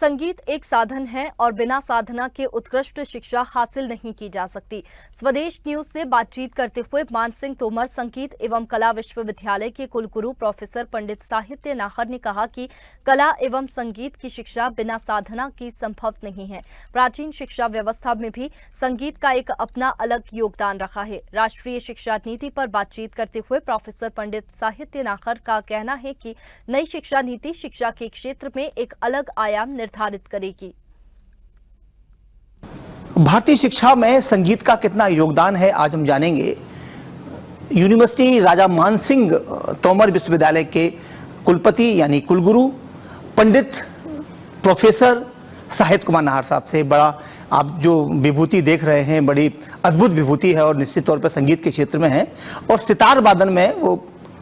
संगीत एक साधन है और बिना साधना के उत्कृष्ट शिक्षा हासिल नहीं की जा सकती। स्वदेश न्यूज से बातचीत करते हुए मान सिंह तोमर संगीत एवं कला विश्वविद्यालय के कुलगुरु प्रोफेसर पंडित साहित्य नाहर ने कहा कि कला एवं संगीत की शिक्षा बिना साधना की संभव नहीं है। प्राचीन शिक्षा व्यवस्था में भी संगीत का एक अपना अलग योगदान रहा है। राष्ट्रीय शिक्षा नीति पर बातचीत करते हुए प्रोफेसर पंडित साहित्य नाहर का कहना है कि नई शिक्षा नीति शिक्षा के क्षेत्र में एक अलग आयाम निर्धारित करेगी। भारतीय शिक्षा में संगीत का कितना योगदान है आज हम जानेंगे। यूनिवर्सिटी राजा मान सिंह तोमर विश्वविद्यालय के कुलपति यानी कुलगुरु पंडित प्रोफेसर साहित्य कुमार नाहर साहब से। बड़ा आप जो विभूति देख रहे हैं बड़ी अद्भुत विभूति है और निश्चित तौर पर संगीत के क्षेत्र में है और सितार वादन में वो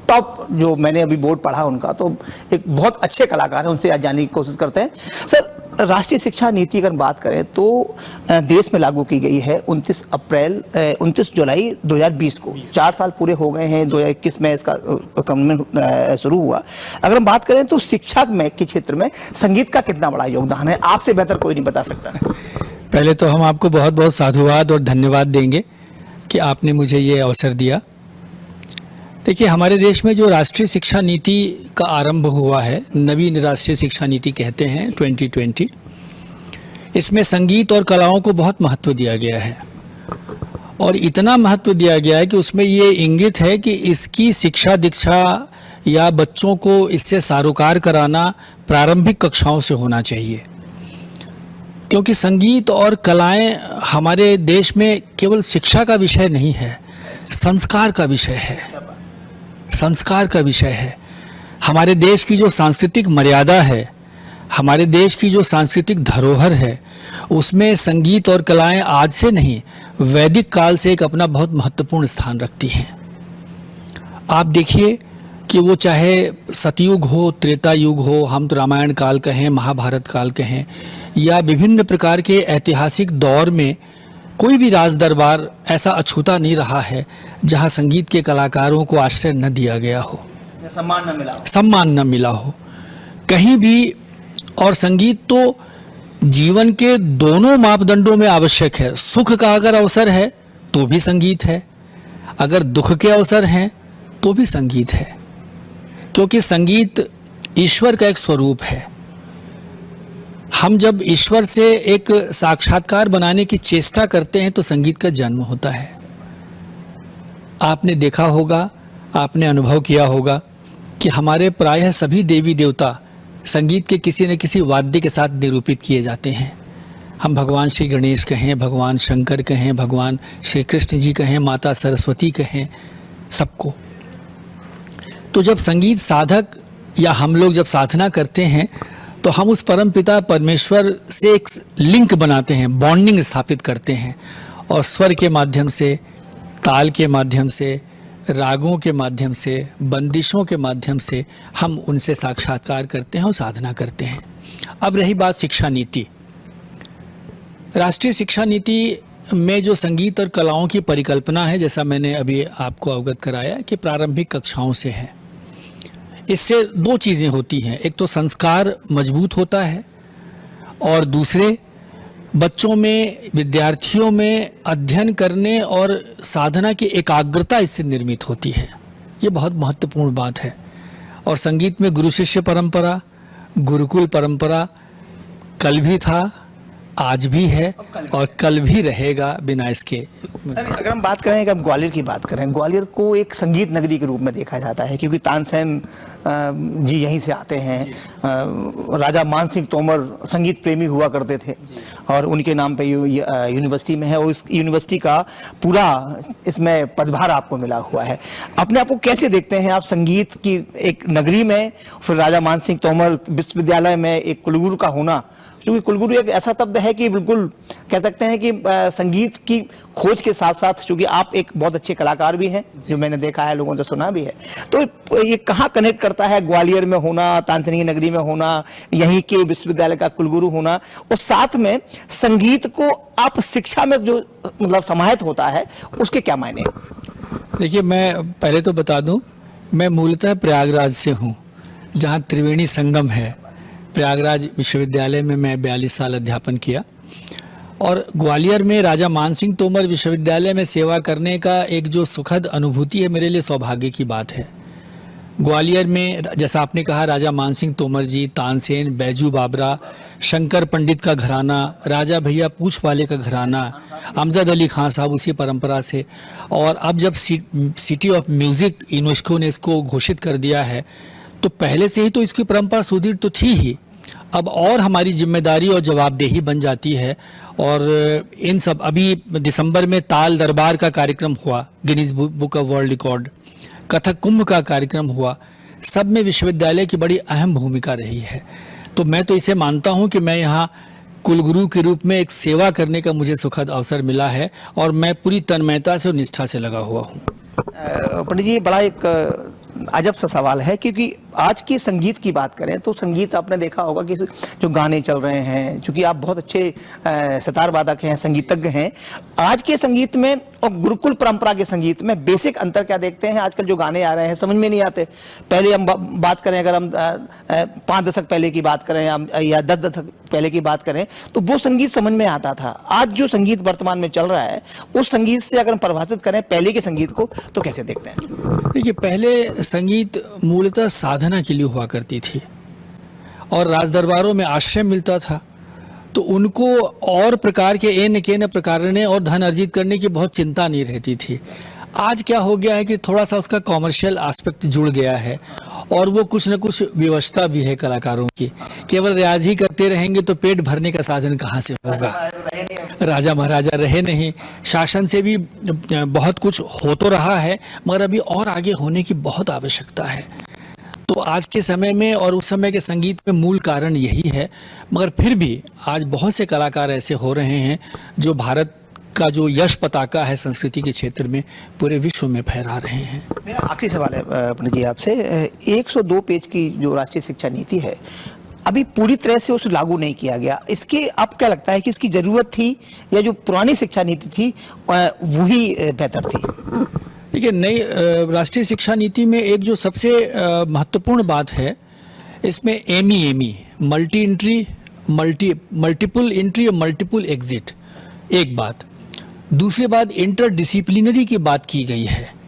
टॉप, जो मैंने अभी बोर्ड पढ़ा उनका, तो एक बहुत अच्छे कलाकार हैं। उनसे आज जानने की कोशिश करते हैं। सर, राष्ट्रीय शिक्षा नीति अगर बात करें तो देश में लागू की गई है 29 जुलाई 2020 को। 4 साल पूरे हो गए हैं। 2021 में इसका कानून शुरू हुआ। अगर हम बात करें तो शिक्षा में के क्षेत्र में संगीत का कितना बड़ा योगदान है, आपसे बेहतर कोई नहीं बता सकता। पहले तो हम आपको बहुत बहुत साधुवाद और धन्यवाद देंगे कि आपने मुझे ये अवसर दिया। देखिए, हमारे देश में जो राष्ट्रीय शिक्षा नीति का आरंभ हुआ है, नवीन राष्ट्रीय शिक्षा नीति कहते हैं 2020, इसमें संगीत और कलाओं को बहुत महत्व दिया गया है और इतना महत्व दिया गया है कि उसमें ये इंगित है कि इसकी शिक्षा दीक्षा या बच्चों को इससे सारोकार कराना प्रारंभिक कक्षाओं से होना चाहिए, क्योंकि संगीत और कलाएं हमारे देश में केवल शिक्षा का विषय नहीं है, संस्कार का विषय है। संस्कार का विषय है। हमारे देश की जो सांस्कृतिक मर्यादा है, हमारे देश की जो सांस्कृतिक धरोहर है, उसमें संगीत और कलाएं आज से नहीं, वैदिक काल से एक अपना बहुत महत्वपूर्ण स्थान रखती हैं। आप देखिए कि वो चाहे सतयुग हो, त्रेता युग हो, हम तो रामायण काल कहें, महाभारत काल कहें, या विभिन्न प्रकार के ऐतिहासिक दौर में कोई भी राज दरबार ऐसा अछूता नहीं रहा है जहां संगीत के कलाकारों को आश्रय न दिया गया हो, सम्मान न मिला हो कहीं भी। और संगीत तो जीवन के दोनों मापदंडों में आवश्यक है। सुख का अगर अवसर है तो भी संगीत है, अगर दुख के अवसर हैं तो भी संगीत है, क्योंकि संगीत ईश्वर का एक स्वरूप है। हम जब ईश्वर से एक साक्षात्कार बनाने की चेष्टा करते हैं तो संगीत का जन्म होता है। आपने देखा होगा, आपने अनुभव किया होगा कि हमारे प्रायः सभी देवी देवता संगीत के किसी न किसी वाद्य के साथ निरूपित किए जाते हैं। हम भगवान श्री गणेश कहें, भगवान शंकर कहें, भगवान श्री कृष्ण जी कहें, माता सरस्वती कहें, सबको। तो जब संगीत साधक या हम लोग जब साधना करते हैं तो हम उस परमपिता परमेश्वर से एक लिंक बनाते हैं, बॉन्डिंग स्थापित करते हैं और स्वर के माध्यम से, ताल के माध्यम से, रागों के माध्यम से, बंदिशों के माध्यम से हम उनसे साक्षात्कार करते हैं और साधना करते हैं। अब रही बात शिक्षा नीति। राष्ट्रीय शिक्षा नीति में जो संगीत और कलाओं की परिकल्पना है, जैसा मैंने अभी आपको अवगत कराया कि प्रारंभिक कक्षाओं से है। इससे दो चीज़ें होती हैं, एक तो संस्कार मजबूत होता है और दूसरे बच्चों में, विद्यार्थियों में अध्ययन करने और साधना की एकाग्रता इससे निर्मित होती है। ये बहुत महत्वपूर्ण बात है। और संगीत में गुरु शिष्य परंपरा, गुरुकुल परंपरा कल भी था, आज भी है और कल भी रहेगा बिना इसके। अगर हम बात करें, अगर ग्वालियर की बात करें, ग्वालियर को एक संगीत नगरी के रूप में देखा जाता है क्योंकि तानसेन जी यहीं से आते हैं। राजा मान सिंह तोमर संगीत प्रेमी हुआ करते थे और उनके नाम पे यूनिवर्सिटी में है और इस यूनिवर्सिटी का पूरा इसमें पदभार आपको मिला हुआ है। अपने आप को कैसे देखते हैं आप संगीत की एक नगरी में, फिर राजा मान सिंह तोमर विश्वविद्यालय में एक कुलगुरु का होना? क्योंकि कुलगुरु एक ऐसा शब्द है कि बिल्कुल कह सकते हैं कि संगीत की खोज के साथ साथ, चूंकि आप एक बहुत अच्छे कलाकार भी हैं, जो मैंने देखा है, लोगों से सुना भी है, तो ये कहाँ कनेक्ट करता है? ग्वालियर में होना, तानसेन की नगरी में होना, यहीं के विश्वविद्यालय का कुलगुरु होना, और साथ में संगीत को आप शिक्षा में जो मतलब समाहित होता है, उसके क्या मायने? देखिए, मैं पहले तो बता दूं, मैं मूलतः प्रयागराज से हूँ, जहाँ त्रिवेणी संगम है, प्रयागराज विश्वविद्यालय में मैं 42 साल अध्यापन किया और ग्वालियर में राजा मानसिंह तोमर विश्वविद्यालय में सेवा करने का एक जो सुखद अनुभूति है, मेरे लिए सौभाग्य की बात है। ग्वालियर में जैसा आपने कहा, राजा मानसिंह तोमर जी, तानसेन, बैजू बाबरा, शंकर पंडित का घराना, राजा भैया पूछ वाले का घराना, अमजद अली खान साहब उसी परंपरा से, और अब जब सिटी ऑफ म्यूज़िक यूनेस्को ने इसको घोषित कर दिया है, तो पहले से ही तो इसकी परंपरा सुदृढ़ तो थी ही, अब और हमारी जिम्मेदारी और जवाबदेही बन जाती है। और इन सब, अभी दिसंबर में ताल दरबार का कार्यक्रम हुआ, Guinness book of world record, Kathak Kumbh का कार्यक्रम हुआ, सब में विश्वविद्यालय की बड़ी अहम भूमिका रही है। तो मैं तो इसे मानता हूं कि मैं यहाँ कुलगुरु के रूप में एक सेवा करने का मुझे सुखद अवसर मिला है और मैं पूरी तन्मयता से और निष्ठा से लगा हुआ हूँ। पंडित जी, बड़ा एक अजब सा सवाल है, क्योंकि आज के संगीत की बात करें तो संगीत आपने देखा होगा कि जो गाने चल रहे हैं, चूंकि आप बहुत अच्छे सितार वादक हैं, संगीतज्ञ हैं, आज के संगीत में और गुरुकुल परंपरा के संगीत में बेसिक अंतर क्या देखते हैं? आजकल जो गाने आ रहे हैं समझ में नहीं आते। पहले हम बात करें, अगर हम 5 दशक पहले की बात करें या 10 दशक पहले की बात करें, तो वो संगीत समझ में आता था। आज जो संगीत वर्तमान में चल रहा है, उस संगीत से अगर हम परिभाषित करें पहले के संगीत को, तो कैसे देखते हैं? देखिए, पहले संगीत मूलतः साधना के लिए हुआ करती थी और राज दरबारों में आश्रय मिलता था, तो उनको और प्रकार के एन के न प्रकारने और धन अर्जित करने की बहुत चिंता नहीं रहती थी। आज क्या हो गया है कि थोड़ा सा उसका कॉमर्शियल एस्पेक्ट जुड़ गया है और वो कुछ न कुछ व्यवस्था भी है कलाकारों की। केवल रियाज ही करते रहेंगे तो पेट भरने का साधन कहाँ से होगा? राजा महाराजा रहे नहीं, शासन से भी बहुत कुछ हो तो रहा है, मगर अभी और आगे होने की बहुत आवश्यकता है। तो आज के समय में और उस समय के संगीत में मूल कारण यही है, मगर फिर भी आज बहुत से कलाकार ऐसे हो रहे हैं जो भारत का जो यश पताका है संस्कृति के क्षेत्र में पूरे विश्व में फहरा रहे हैं। मेरा आखिरी सवाल है पंडित जी आपसे, 102 पेज की जो राष्ट्रीय शिक्षा नीति है, अभी पूरी तरह से उसे लागू नहीं किया गया। इसके आपको क्या लगता है कि इसकी जरूरत थी या जो पुरानी शिक्षा नीति थी वही बेहतर थी? देखिए, नई राष्ट्रीय शिक्षा नीति में एक जो सबसे महत्वपूर्ण बात है, इसमें एमी मल्टीपल एंट्री और मल्टीपल एग्जिट एक बात, दूसरी बात इंटरडिसिप्लिनरी की बात की गई है।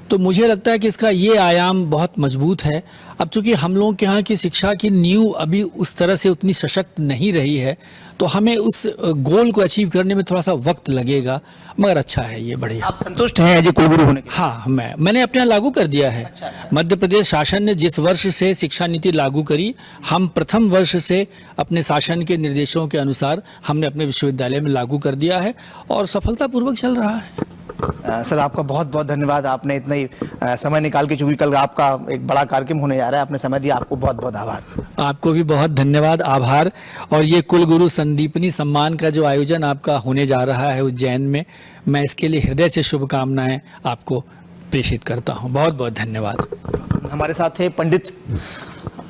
तो मुझे लगता है कि इसका ये आयाम बहुत मजबूत है। अब चूंकि हम लोग के यहाँ की शिक्षा की नींव अभी उस तरह से उतनी सशक्त नहीं रही है, तो हमें उस गोल को अचीव करने में थोड़ा सा वक्त लगेगा, मगर अच्छा है, ये बढ़िया। आप संतुष्ट हैं एज ए कुलगुरु होने के? हाँ, मैंने अपने यहाँ लागू कर दिया है। अच्छा। मध्य प्रदेश शासन ने जिस वर्ष से शिक्षा नीति लागू करी, हम प्रथम वर्ष से अपने शासन के निर्देशों के अनुसार हमने अपने विश्वविद्यालय में लागू कर दिया है और सफलतापूर्वक चल रहा है। सर, आपका बहुत बहुत धन्यवाद। आपने इतना ही समय निकाल के, चूंकि कल आपका एक बड़ा कार्यक्रम होने जा रहा है, आपने समय दिया, आपको बहुत बहुत आभार। आपको भी बहुत धन्यवाद, आभार। और ये कुलगुरु संदीपनी सम्मान का जो आयोजन आपका होने जा रहा है उज्जैन में, मैं इसके लिए हृदय से शुभकामनाएं आपको प्रेषित करता हूं। बहुत बहुत धन्यवाद। हमारे साथ थे पंडित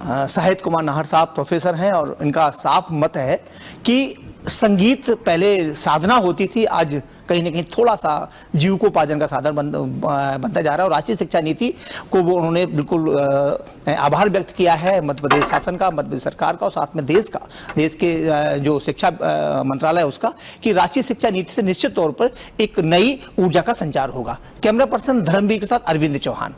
साहित्य कुमार नाहर साहब, प्रोफेसर हैं, और इनका साफ मत है कि संगीत पहले साधना होती थी, आज कहीं ना कहीं थोड़ा सा जीविकोपार्जन का साधन बनता जा रहा है। और राष्ट्रीय शिक्षा नीति को वो उन्होंने बिल्कुल आभार व्यक्त किया है मध्य प्रदेश शासन का, मध्य प्रदेश सरकार का, और साथ में देश के जो शिक्षा मंत्रालय उसका, कि राष्ट्रीय शिक्षा नीति से निश्चित तौर पर एक नई ऊर्जा का संचार होगा। कैमरा पर्सन धर्मवीर के साथ अरविंद चौहान।